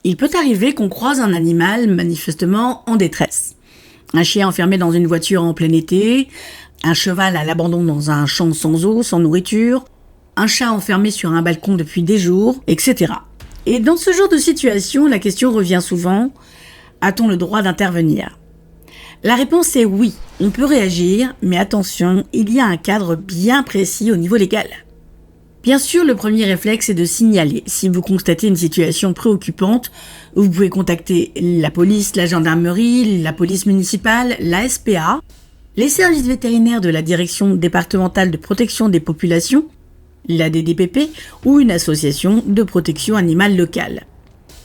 Il peut arriver qu'on croise un animal manifestement en détresse. Un chien enfermé dans une voiture en plein été, un cheval à l'abandon dans un champ sans eau, sans nourriture, un chat enfermé sur un balcon depuis des jours, etc. Et dans ce genre de situation, la question revient souvent, a-t-on le droit d'intervenir ? La réponse est oui, on peut réagir, mais attention, il y a un cadre bien précis au niveau légal. Bien sûr, le premier réflexe est de signaler. Si vous constatez une situation préoccupante, vous pouvez contacter la police, la gendarmerie, la police municipale, la SPA, les services vétérinaires de la Direction départementale de protection des populations, la DDPP ou une association de protection animale locale.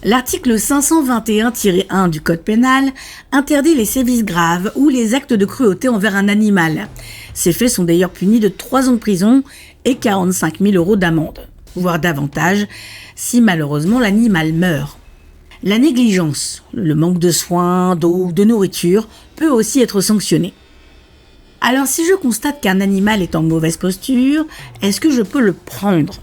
L'article 521-1 du Code pénal interdit les sévices graves ou les actes de cruauté envers un animal. Ces faits sont d'ailleurs punis de 3 ans de prison et 45 000 € d'amende, voire davantage, si malheureusement l'animal meurt. La négligence, le manque de soins, d'eau, de nourriture, peut aussi être sanctionné. Alors si je constate qu'un animal est en mauvaise posture, est-ce que je peux le prendre ?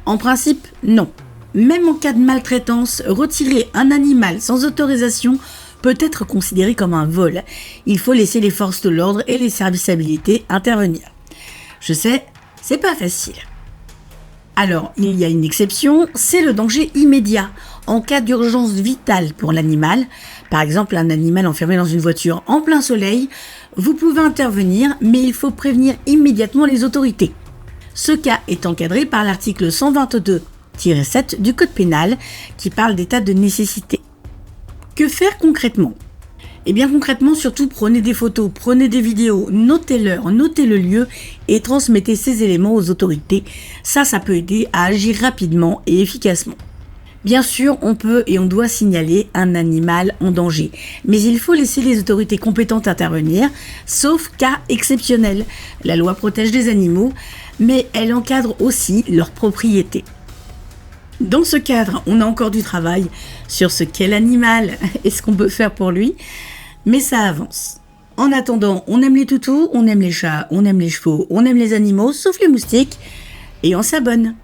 En principe, non. Même en cas de maltraitance, retirer un animal sans autorisation peut être considéré comme un vol. Il faut laisser les forces de l'ordre et les services habilités intervenir. Je sais, c'est pas facile. Alors, il y a une exception, c'est le danger immédiat. En cas d'urgence vitale pour l'animal, par exemple un animal enfermé dans une voiture en plein soleil, vous pouvez intervenir, mais il faut prévenir immédiatement les autorités. Ce cas est encadré par l'article 122-7 du Code pénal qui parle d'état de nécessité. Que faire concrètement ? Eh bien concrètement, surtout prenez des photos, prenez des vidéos, notez l'heure, notez le lieu et transmettez ces éléments aux autorités. Ça peut aider à agir rapidement et efficacement. Bien sûr, on peut et on doit signaler un animal en danger, mais il faut laisser les autorités compétentes intervenir, sauf cas exceptionnels. La loi protège les animaux, mais elle encadre aussi leur propriété. Dans ce cadre, on a encore du travail sur ce qu'est l'animal et ce qu'on peut faire pour lui, mais ça avance. En attendant, on aime les toutous, on aime les chats, on aime les chevaux, on aime les animaux, sauf les moustiques, et on s'abonne.